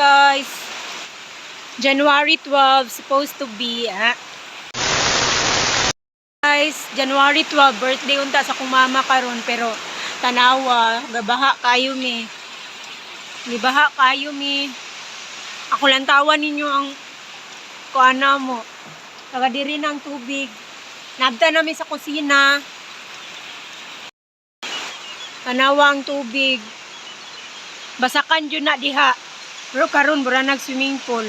guys. January 12 supposed to be guys, January 12 birthday unta sa akong mama karon, pero tanawa gabaha kayo mi. Gibaha kayo mi. Ako lang tawan ninyo ang kuana mo. Taga diri ng tubig. Nabta namin sa kusina. Tanawa ang tubig. Basakan jud na diha. Pero karon bura nag swimming pool.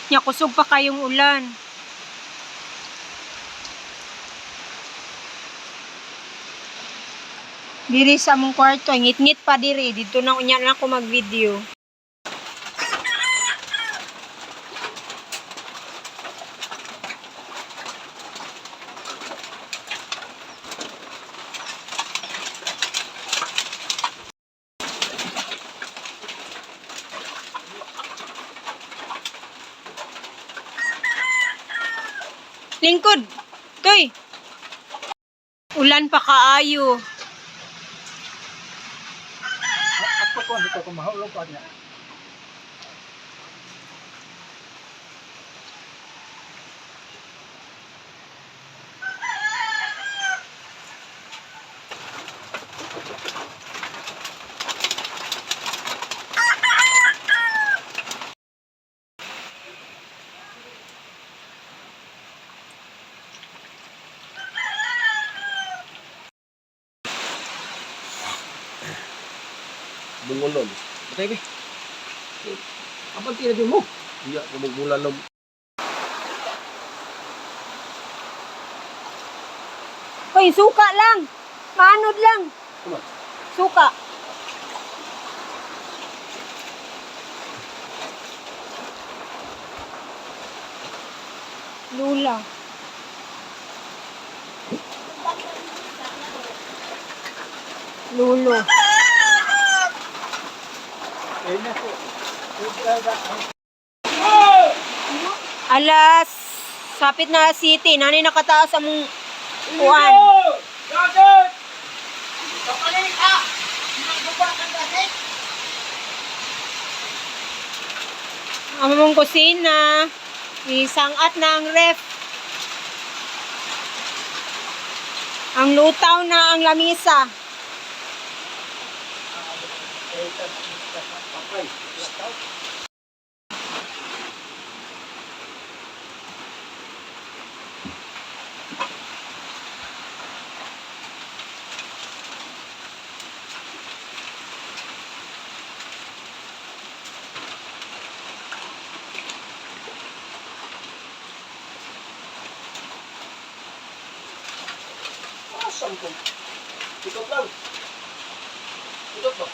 Nya kusog pa kayong ulan. Diri sa among kwarto, ngit-ngit pa diri. Dito na unya na ako mag-video. Lingkod. Toy. Ulan pa kaayo. Ako ko dito ko mahulog pa niya. Bungulon. Batay be. Apa tira mo? Iya ko magbulan lang. Hoy, suka lang. Manod lang. Kuma. Suka. Lula. Lulo. Alas, sapit na city. Nanay nakataas among uwan. Among kusina. Isangat na ang ref. Ang lutaw na ang lamisa. Sampung. Tutup lang. Tutup ba?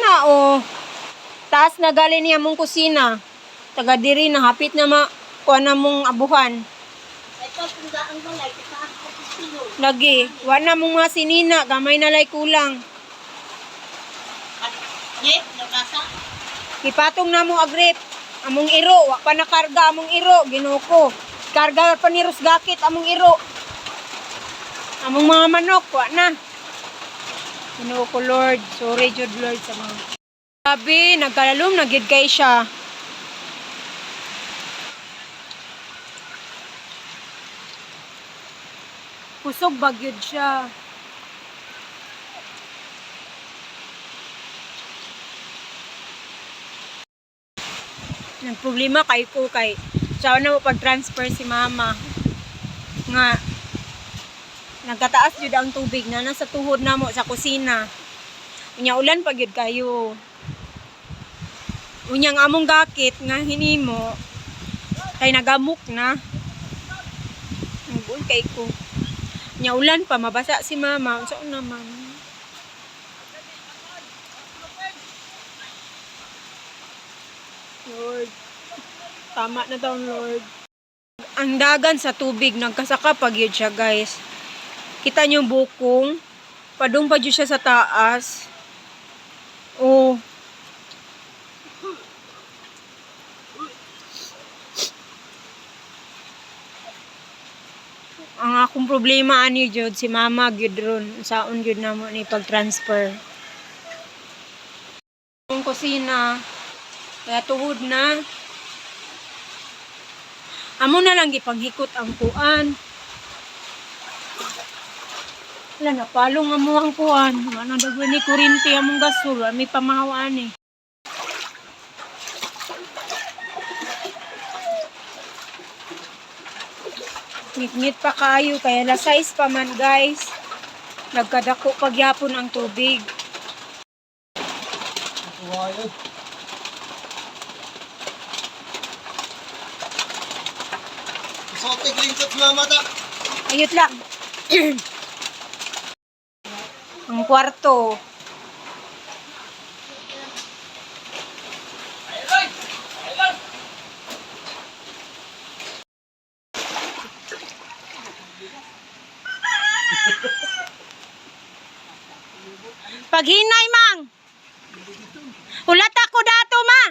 na, oh. Taas na gali niya mong kusina. Taga diri na, hapit na kuha na mong abuhan. Lagi, wala na mong mga sinina, gamay na lay kulang. Ipatong na mong agrip. Among iro, wa pa nakarga among iro, ginuko. Karga pa ni Rusgakit among iro. Among mga manok, wa na. Ginuko Lord, sorry jud Lord sa mga. Sabi, nagkalalom, nagid kay siya. Kusog bagyod siya. Nagproblema kay ko kay siya na mo pag-transfer si mama. Nga nagkataas jud ang tubig na nasa tuhod na mo sa kusina. Unya ulan pagyud kayo. Unyang among gakit nga hinimo kay nagamuk na. Nagbuon kay ko. Nya ulan pa mabasa si mama. Unsa naman? Lord. Tama na daw Lord. Ang dagan sa tubig nagkasaka pag yun siya guys. Kita niyo bukong. Padung pa siya sa taas. Oh. Ang akong problema ani jud si mama gyud ron saon gyud namo ni pag-transfer. Ang kusina kaya tuhod na. Amo na lang gipanghikot ang kuan. Wala na palong amo ang kuan. Ano dagway ni kuryente among gasol, may pamahawaan eh. Ngit-ngit pa kayo, kaya lasais pa man guys. Nagkadako pagyapon ang tubig. Wow. Sote lingkot na mata. Ayot lang. Ang kwarto. Paghinay mang. Ulat ako dato ma.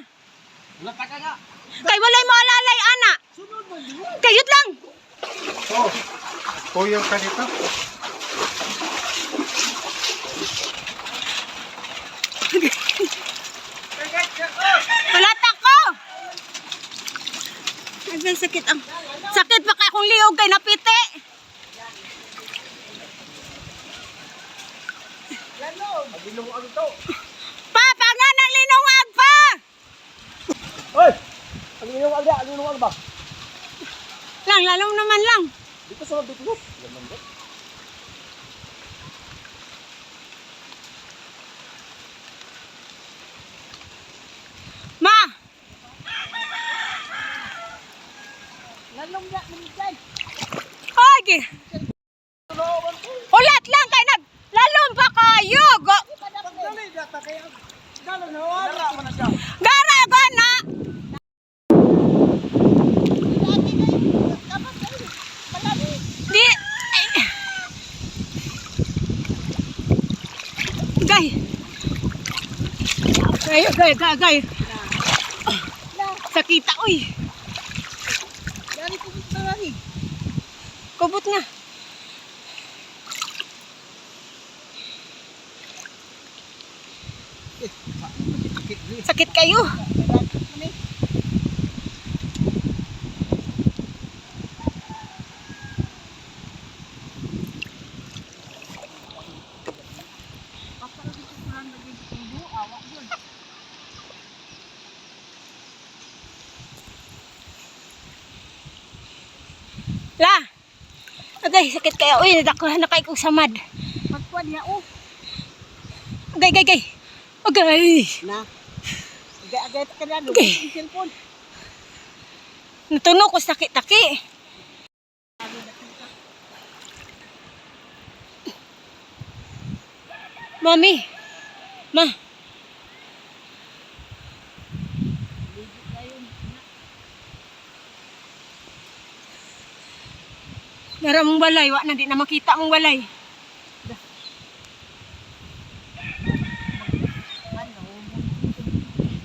Ulat ka nga. Kay walay mo alalay ana. Kayot lang. Oh. Tuyo ka dito. Ulat ako. Ay, sakit ang. Sakit pa kay akong liog kay napiti. Linungag to. Pa, nga nang linungag pa. Hoy! Ang linungag da, ang linungag ba? Lang, lalong naman lang. Dito sa bitlos. Ganun ba? Ma! Lalong ya minsan. Oy! Ulat lang kay lalong pa kayo. Dali data kaya. Dalo na wala man siya. Gara gana. Di ay. Gay. Gay. Sakita uy. Dari kubut na lagi. Kubot nga. Sakit kayo. La. Agay, sakit kayo. Uy, nadakuhan na kayo kong samad. Pagkuan niya oh. Agay. Agay. Na. Agay ka na Okay. cellphone. Natunog ko sakit-taki. Mami. Ma. Nara mong balay, wa na di na makita mong balay.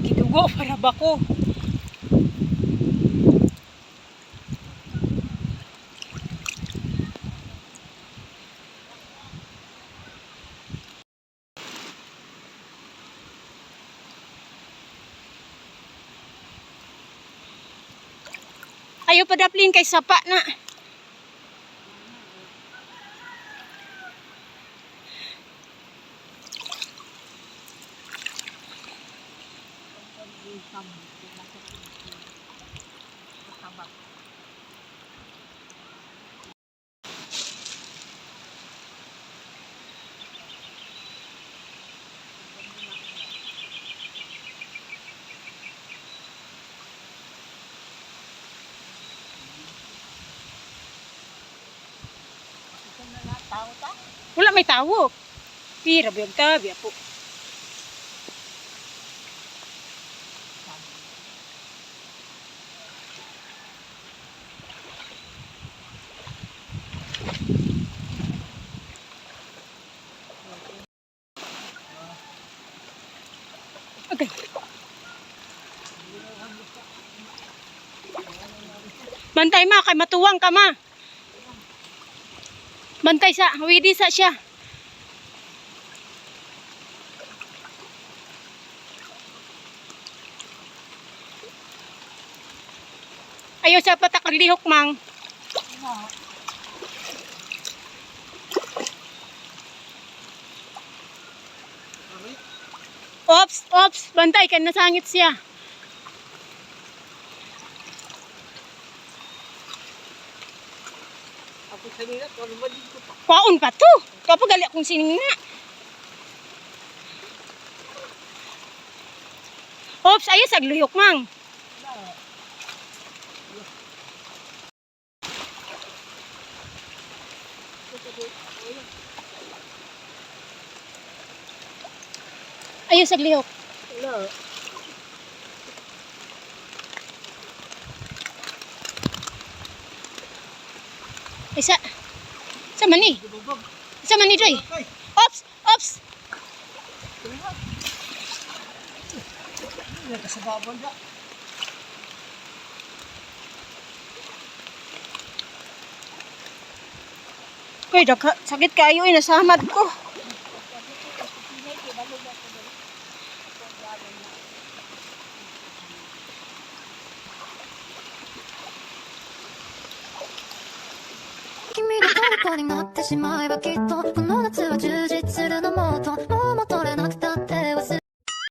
Gidugo para bako. Ayaw padaplin kay sapa na. Wala may tawo. Pira biyog tabi po. Okay. Bantay ma, kay matuwang ka ma. Bantay sa, hawidi sa siya. Ayaw sa patakaglihok mang. Ops, ops, bantay ka, nasangit siya. Ako sa nila, kung mali ko pa. Kwaon pa to. Kapag gali akong siningna. Ops, ayaw sa glihok mang. Ayaw sa glihok. Wala. Isa. Sa mani. Bubog. Sa mani doy. Ay, Ops, ops. nagkasababon na. Uy, sakit kayo eh, nasamad ko. Kimi が虜になってしまえばきっとこの夏は充実するのもっともっと